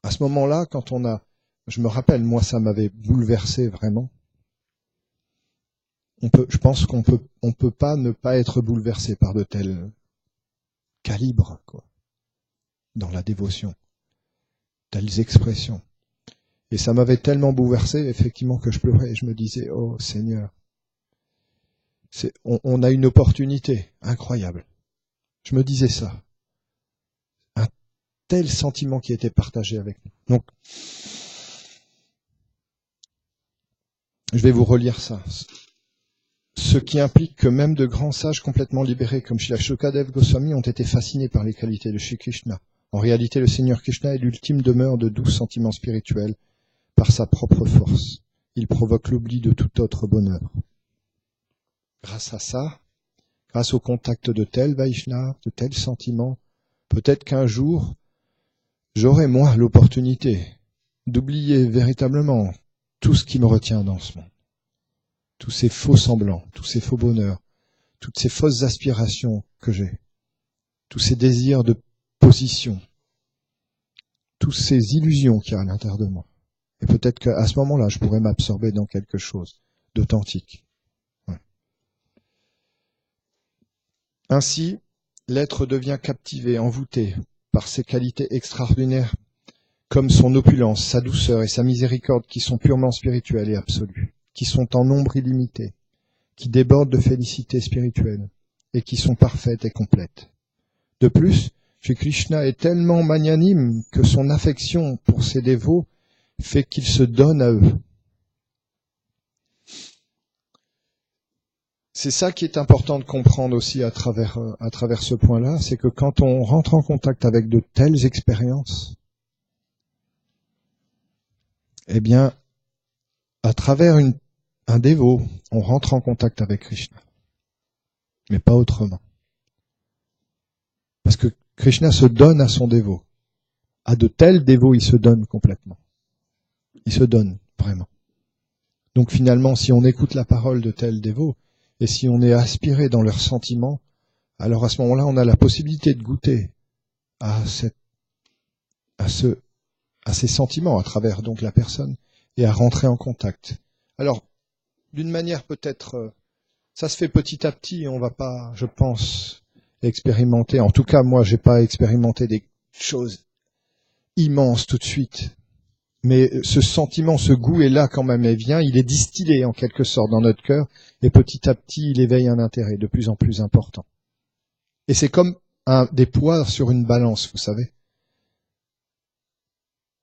À ce moment-là, je me rappelle, moi ça m'avait bouleversé vraiment. Je pense qu'on peut pas ne pas être bouleversé par de tels calibres, quoi, dans la dévotion, telles expressions. Et ça m'avait tellement bouleversé, effectivement, que je pleurais et je me disais, oh Seigneur, on a une opportunité incroyable. Je me disais ça. Un tel sentiment qui était partagé avec nous. Donc, je vais vous relire ça. Ce qui implique que même de grands sages complètement libérés comme Srila Shukadev Goswami ont été fascinés par les qualités de Shri Krishna En réalité, le Seigneur Krishna est l'ultime demeure de doux sentiments spirituels par sa propre force. Il provoque l'oubli de tout autre bonheur. Grâce à ça, grâce au contact de tels Vaishnavas, de tels sentiments, peut-être qu'un jour, j'aurai moi l'opportunité d'oublier véritablement tout ce qui me retient dans ce monde. Tous ces faux semblants, tous ces faux bonheurs, toutes ces fausses aspirations que j'ai, tous ces désirs de position, toutes ces illusions qu'il y a à l'intérieur de moi. Et peut-être qu'à ce moment-là, je pourrais m'absorber dans quelque chose d'authentique. Ouais. Ainsi, l'être devient captivé, envoûté par ses qualités extraordinaires, comme son opulence, sa douceur et sa miséricorde qui sont purement spirituelles et absolues, qui sont en nombre illimité, qui débordent de félicité spirituelle et qui sont parfaites et complètes. De plus, Shri Krishna est tellement magnanime que son affection pour ses dévots fait qu'il se donne à eux. C'est ça qui est important de comprendre aussi à travers ce point-là, c'est que quand on rentre en contact avec de telles expériences, eh bien, à travers un dévot, on rentre en contact avec Krishna. Mais pas autrement. Parce que Krishna se donne à son dévot. À de tels dévots, il se donne complètement. Il se donne, vraiment. Donc finalement, si on écoute la parole de tels dévots, et si on est aspiré dans leurs sentiments, alors à ce moment-là, on a la possibilité de goûter à ces sentiments à travers donc la personne, et à rentrer en contact. Alors, d'une manière peut-être, ça se fait petit à petit, on va pas, je pense, expérimenter. En tout cas, moi, j'ai pas expérimenté des choses immenses tout de suite. Mais ce sentiment, ce goût est là quand même, il vient, il est distillé en quelque sorte dans notre cœur, et petit à petit, il éveille un intérêt de plus en plus important. Et c'est comme des poids sur une balance, vous savez.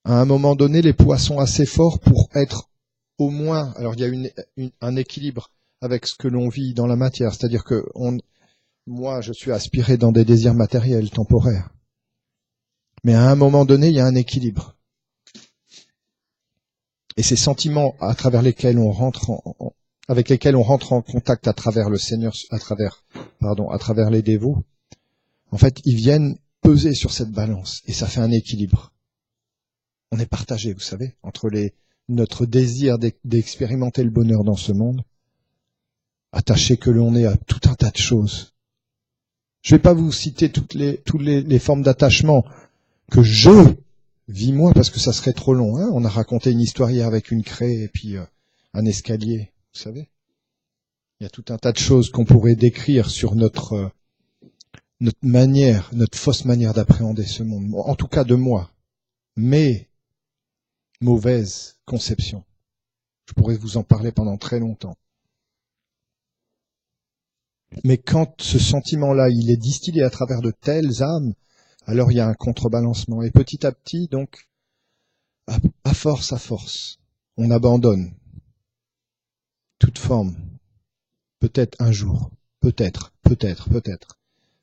À un moment donné, les poids sont assez forts pour être au moins, alors il y a un équilibre avec ce que l'on vit dans la matière, c'est-à-dire que moi, je suis aspiré dans des désirs matériels, temporaires. Mais à un moment donné, il y a un équilibre. Et ces sentiments à travers lesquels on rentre avec lesquels on rentre en contact à travers le Seigneur, à travers les dévots, en fait, ils viennent peser sur cette balance et ça fait un équilibre. On est partagé, vous savez, entre notre désir d'expérimenter le bonheur dans ce monde, attaché que l'on est à tout un tas de choses. Je ne vais pas vous citer toutes les formes d'attachement que je vis moi, parce que ça serait trop long. Hein, on a raconté une histoire hier avec une craie et puis un escalier, vous savez. Il y a tout un tas de choses qu'on pourrait décrire sur notre manière, notre fausse manière d'appréhender ce monde. En tout cas de moi. Mais mauvaise conception. Je pourrais vous en parler pendant très longtemps. Mais quand ce sentiment-là, il est distillé à travers de telles âmes, alors il y a un contrebalancement. Et petit à petit, donc, à force, on abandonne toute forme. Peut-être un jour. Peut-être.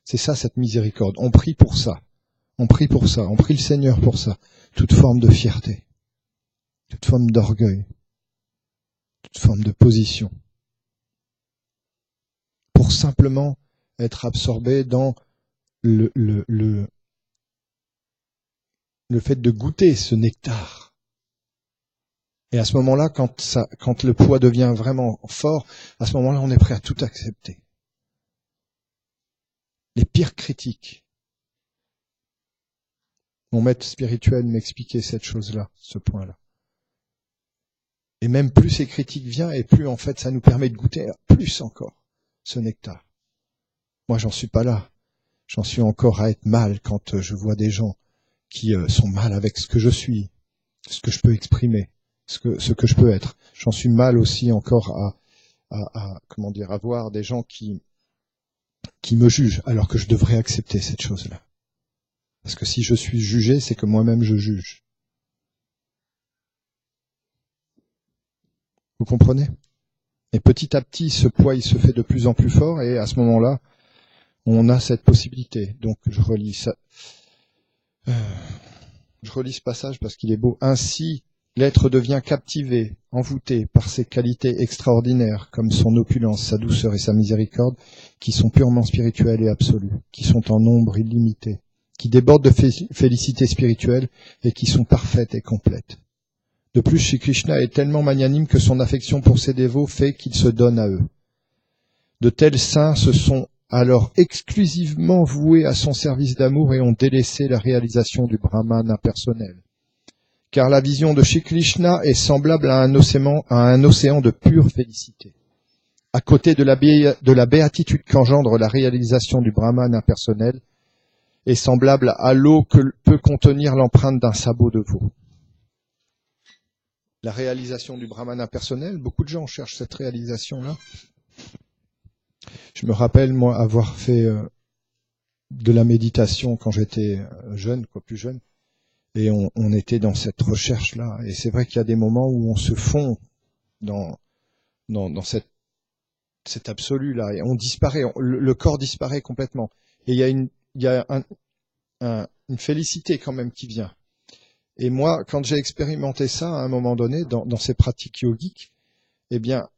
C'est ça, cette miséricorde. On prie pour ça. On prie le Seigneur pour ça. Toute forme de fierté. Toute forme d'orgueil. Toute forme de position. Pour simplement être absorbé dans le fait de goûter ce nectar. Et à ce moment-là, quand le poids devient vraiment fort, à ce moment-là, on est prêt à tout accepter. Les pires critiques. Mon maître spirituel m'expliquait cette chose-là, ce point-là. Et même plus ces critiques viennent, et plus en fait ça nous permet de goûter plus encore ce nectar. Moi, j'en suis pas là. J'en suis encore à être mal quand je vois des gens qui sont mal avec ce que je suis, ce que je peux exprimer, ce que je peux être. J'en suis mal aussi encore à voir des gens qui me jugent, alors que je devrais accepter cette chose-là. Parce que si je suis jugé, c'est que moi-même je juge. Vous comprenez? Et petit à petit, ce poids, il se fait de plus en plus fort, et à ce moment-là, on a cette possibilité. Donc, je relis ça. Je relis ce passage parce qu'il est beau. Ainsi, l'être devient captivé, envoûté par ses qualités extraordinaires, comme son opulence, sa douceur et sa miséricorde, qui sont purement spirituelles et absolues, qui sont en nombre illimité, qui débordent de félicité spirituelle et qui sont parfaites et complètes. De plus, Shri Krishna est tellement magnanime que son affection pour ses dévots fait qu'il se donne à eux. De tels saints se sont alors exclusivement voués à son service d'amour et ont délaissé la réalisation du Brahman impersonnel. Car la vision de Shri Krishna est semblable à un océan de pure félicité. À côté de la béatitude qu'engendre la réalisation du Brahman impersonnel, est semblable à l'eau que peut contenir l'empreinte d'un sabot de veau. La réalisation du Brahman impersonnel, beaucoup de gens cherchent cette réalisation-là. Je me rappelle, moi, avoir fait de la méditation quand j'étais jeune, plus jeune, et on était dans cette recherche-là. Et c'est vrai qu'il y a des moments où on se fond dans cet absolu-là, et on disparaît, le corps disparaît complètement. Et il y a une félicité quand même qui vient. Et moi, quand j'ai expérimenté ça à un moment donné, dans ces pratiques yogiques, eh bien,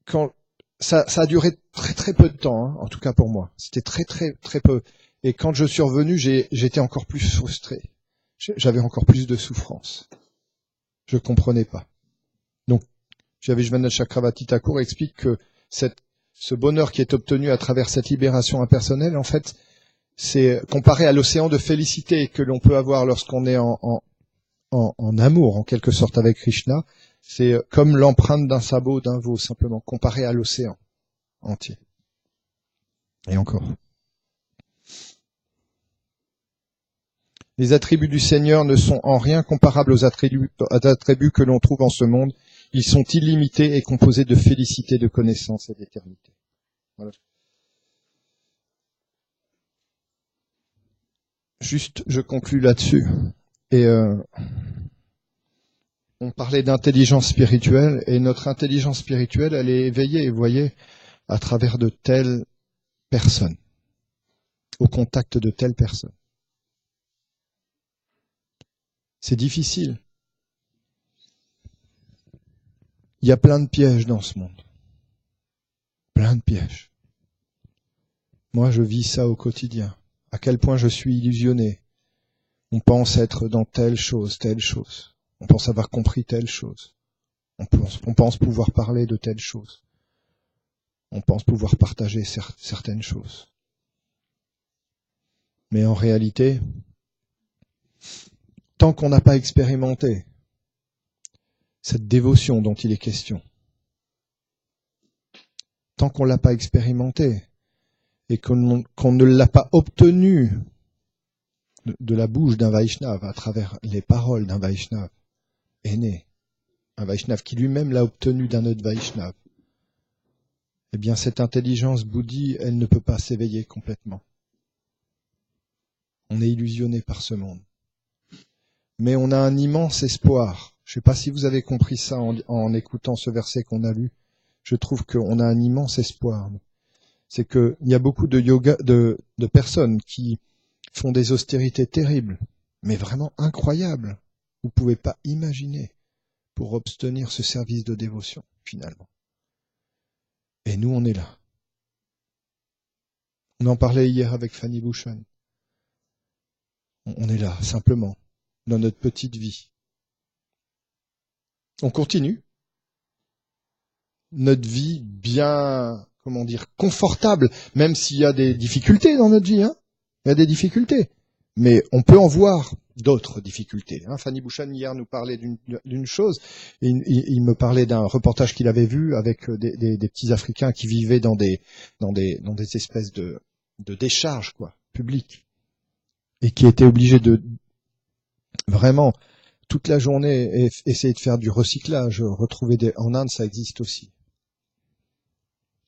quand ça a duré très très peu de temps, hein, en tout cas pour moi. C'était très très très peu. Et quand je suis revenu, j'étais encore plus frustré. J'avais encore plus de souffrance. Je comprenais pas. Donc, Vijvanath Chakravarti Thakur explique que ce bonheur qui est obtenu à travers cette libération impersonnelle, en fait, c'est comparé à l'océan de félicité que l'on peut avoir lorsqu'on est en amour, en quelque sorte, avec Krishna. C'est comme l'empreinte d'un sabot, d'un veau, simplement, comparé à l'océan entier. Et encore. Les attributs du Seigneur ne sont en rien comparables aux attributs que l'on trouve en ce monde. Ils sont illimités et composés de félicité, de connaissance et d'éternité. Voilà. Juste, je conclus là-dessus. Et on parlait d'intelligence spirituelle, et notre intelligence spirituelle, elle est éveillée, vous voyez, à travers de telles personnes, au contact de telles personnes. C'est difficile. Il y a plein de pièges dans ce monde. Plein de pièges. Moi, je vis ça au quotidien. À quel point je suis illusionné. On pense être dans telle chose, telle chose. On pense avoir compris telle chose. On pense pouvoir parler de telle chose. On pense pouvoir partager certaines choses. Mais en réalité, tant qu'on n'a pas expérimenté cette dévotion dont il est question, tant qu'on ne l'a pas expérimenté et qu'on ne l'a pas obtenu de la bouche d'un Vaishnava à travers les paroles d'un Vaishnava aîné, un Vaishnava qui lui-même l'a obtenu d'un autre Vaishnava, eh bien cette intelligence bouddhi, elle ne peut pas s'éveiller complètement. On est illusionné par ce monde. Mais on a un immense espoir. Je ne sais pas si vous avez compris ça en écoutant ce verset qu'on a lu. Je trouve qu'on a un immense espoir. C'est qu'il y a beaucoup de personnes qui font des austérités terribles, mais vraiment incroyables. Vous ne pouvez pas imaginer pour obtenir ce service de dévotion, finalement. Et nous, on est là. On en parlait hier avec Fanny Bhushan. On est là, simplement, dans notre petite vie. On continue. Notre vie bien, confortable, même s'il y a des difficultés dans notre vie, hein. Il y a des difficultés. Mais on peut en voir d'autres difficultés. Hein. Fanny Bhushan, hier, nous parlait d'une chose. Il me parlait d'un reportage qu'il avait vu avec des petits Africains qui vivaient dans des espèces de décharges, publiques. Et qui étaient obligés de vraiment toute la journée essayer de faire du recyclage, retrouver en Inde, ça existe aussi.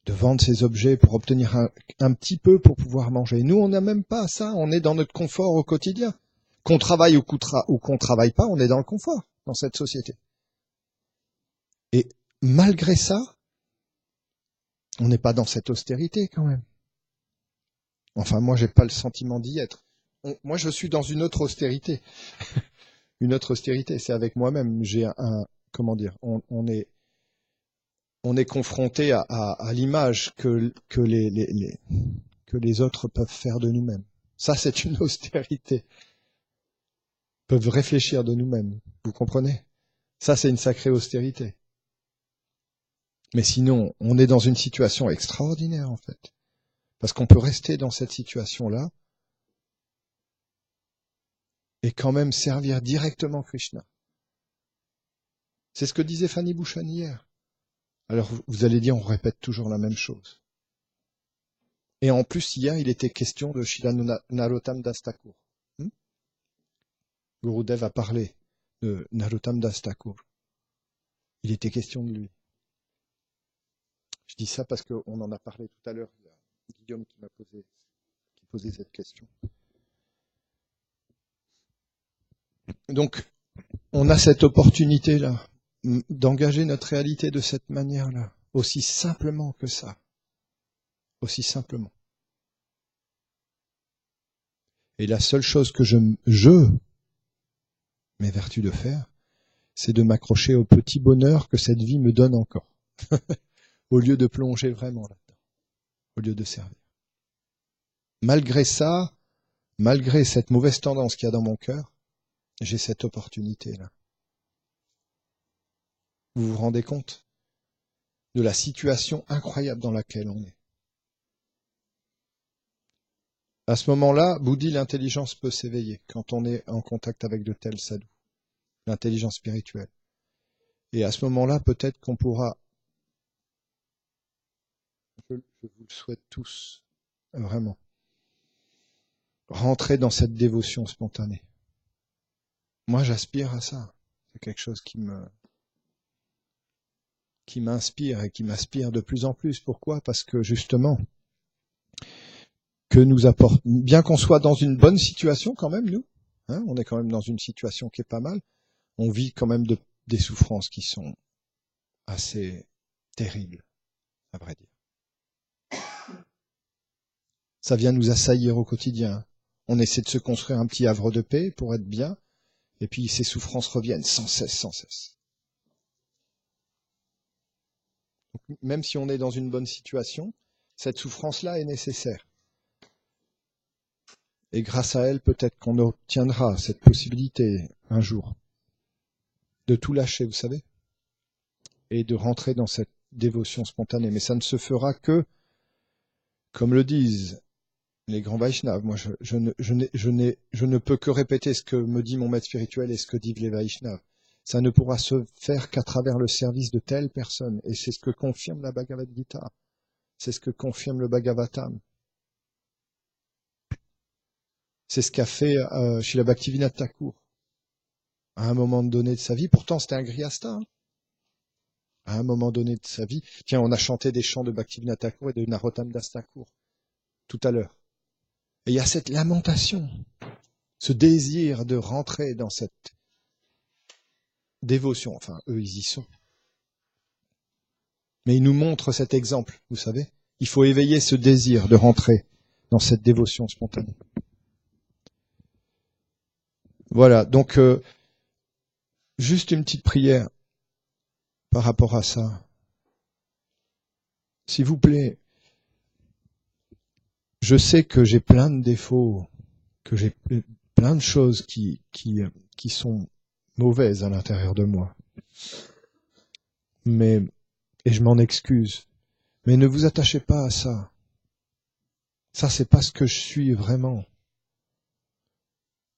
De vendre ces objets pour obtenir un petit peu pour pouvoir manger. Nous, on n'a même pas ça, on est dans notre confort au quotidien. Qu'on travaille ou qu'on travaille pas, on est dans le confort dans cette société. Et malgré ça, on n'est pas dans cette austérité quand même. Enfin, moi, j'ai pas le sentiment d'y être. moi je suis dans une autre austérité. Une autre austérité, c'est avec moi-même. J'ai comment dire, on est confronté à l'image que les autres peuvent faire de nous-mêmes. Ça, c'est une austérité. Peuvent réfléchir de nous-mêmes. Vous comprenez? Ça, c'est une sacrée austérité. Mais sinon, on est dans une situation extraordinaire, en fait. Parce qu'on peut rester dans cette situation-là et quand même servir directement Krishna. C'est ce que disait Fanny Bhushan hier. Alors, vous allez dire, on répète toujours la même chose. Et en plus, hier, il était question de Srila Narottam Das Thakur. Gurudev a parlé de Narottam Das Thakur. Il était question de lui. Je dis ça parce qu'on en a parlé tout à l'heure. Il y a Guillaume qui posait cette question. Donc, on a cette opportunité-là d'engager notre réalité de cette manière-là, aussi simplement que ça. Aussi simplement. Et la seule chose que je m'évertue de faire, c'est de m'accrocher au petit bonheur que cette vie me donne encore. Au lieu de plonger vraiment là-dedans. Au lieu de servir. Malgré ça, malgré cette mauvaise tendance qu'il y a dans mon cœur, j'ai cette opportunité-là. Vous vous rendez compte de la situation incroyable dans laquelle on est. À ce moment-là, Bouddhi, l'intelligence peut s'éveiller quand on est en contact avec de tels sadhus, l'intelligence spirituelle. Et à ce moment-là, peut-être qu'on pourra, je vous le souhaite tous, vraiment, rentrer dans cette dévotion spontanée. Moi, j'aspire à ça. C'est quelque chose qui m'inspire et qui m'aspire de plus en plus. Pourquoi? Parce que justement, que nous apporte, bien qu'on soit dans une bonne situation quand même, nous, hein, on est quand même dans une situation qui est pas mal, on vit quand même des souffrances qui sont assez terribles, à vrai dire. Ça vient nous assaillir au quotidien. On essaie de se construire un petit havre de paix pour être bien, et puis ces souffrances reviennent sans cesse, sans cesse. Donc, même si on est dans une bonne situation, cette souffrance-là est nécessaire. Et grâce à elle, peut-être qu'on obtiendra cette possibilité un jour de tout lâcher, vous savez, et de rentrer dans cette dévotion spontanée. Mais ça ne se fera que, comme le disent les grands Vaishnavas. Moi, je ne peux que répéter ce que me dit mon maître spirituel et ce que disent les Vaishnavas. Ça ne pourra se faire qu'à travers le service de telles personnes. Et c'est ce que confirme la Bhagavad Gita. C'est ce que confirme le Bhagavatam. C'est ce qu'a fait Srila Bhaktivinoda Thakur à un moment donné de sa vie. Pourtant, c'était un grihasta. Hein. À un moment donné de sa vie. Tiens, on a chanté des chants de Bhaktivinoda Thakur et de Narottam Das Thakur tout à l'heure. Et il y a cette lamentation, ce désir de rentrer dans cette dévotion. Enfin, eux, ils y sont. Mais ils nous montrent cet exemple, vous savez. Il faut éveiller ce désir de rentrer dans cette dévotion spontanée. Voilà, donc juste une petite prière par rapport à ça. S'il vous plaît, je sais que j'ai plein de défauts, que j'ai plein de choses qui sont mauvaises à l'intérieur de moi. Et je m'en excuse. Mais ne vous attachez pas à ça. Ça, c'est pas ce que je suis vraiment.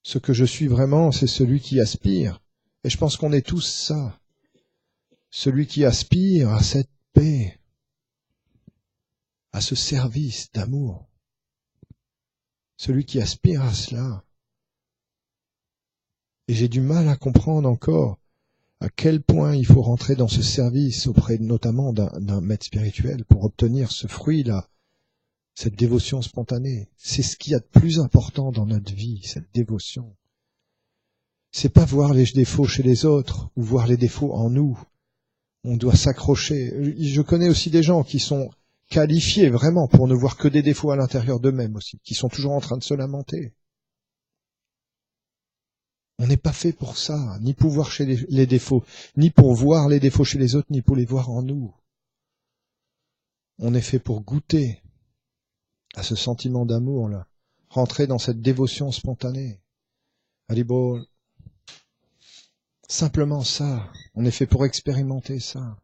Ce que je suis vraiment, c'est celui qui aspire. Et je pense qu'on est tous ça. Celui qui aspire à cette paix, à ce service d'amour. Celui qui aspire à cela. Et j'ai du mal à comprendre encore à quel point il faut rentrer dans ce service auprès notamment d'un maître spirituel pour obtenir ce fruit-là, cette dévotion spontanée. C'est ce qu'il y a de plus important dans notre vie, cette dévotion. C'est pas voir les défauts chez les autres ou voir les défauts en nous. On doit s'accrocher. Je connais aussi des gens qui sont qualifiés vraiment pour ne voir que des défauts à l'intérieur d'eux-mêmes aussi, qui sont toujours en train de se lamenter. On n'est pas fait pour ça, ni pour voir chez les défauts, ni pour voir les défauts chez les autres, ni pour les voir en nous. On est fait pour goûter à ce sentiment d'amour-là, rentrer dans cette dévotion spontanée. Haribol. Simplement ça, on est fait pour expérimenter ça.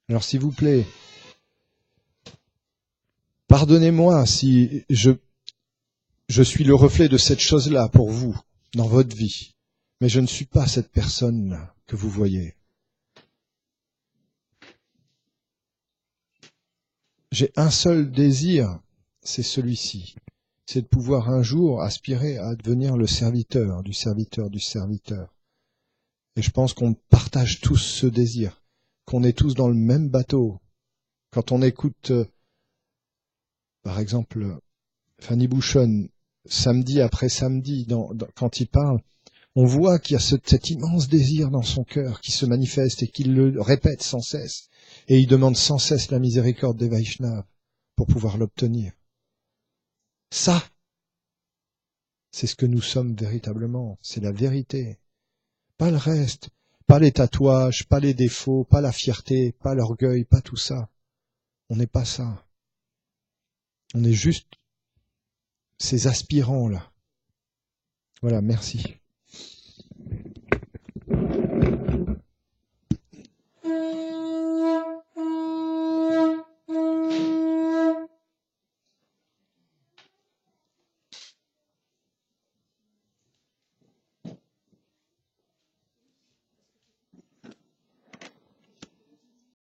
Alors s'il vous plaît, pardonnez-moi si je suis le reflet de cette chose-là pour vous, dans votre vie, mais je ne suis pas cette personne-là que vous voyez. J'ai un seul désir, c'est celui-ci, c'est de pouvoir un jour aspirer à devenir le serviteur du serviteur du serviteur. Et je pense qu'on partage tous ce désir, qu'on est tous dans le même bateau. Quand on écoute, par exemple, Fanny Bouchon, samedi après samedi, quand il parle, on voit qu'il y a cet immense désir dans son cœur qui se manifeste et qu'il le répète sans cesse. Et il demande sans cesse la miséricorde des Vaishnavas pour pouvoir l'obtenir. Ça, c'est ce que nous sommes véritablement, c'est la vérité. Pas le reste, pas les tatouages, pas les défauts, pas la fierté, pas l'orgueil, pas tout ça. On n'est pas ça. On est juste ces aspirants-là. Voilà, merci.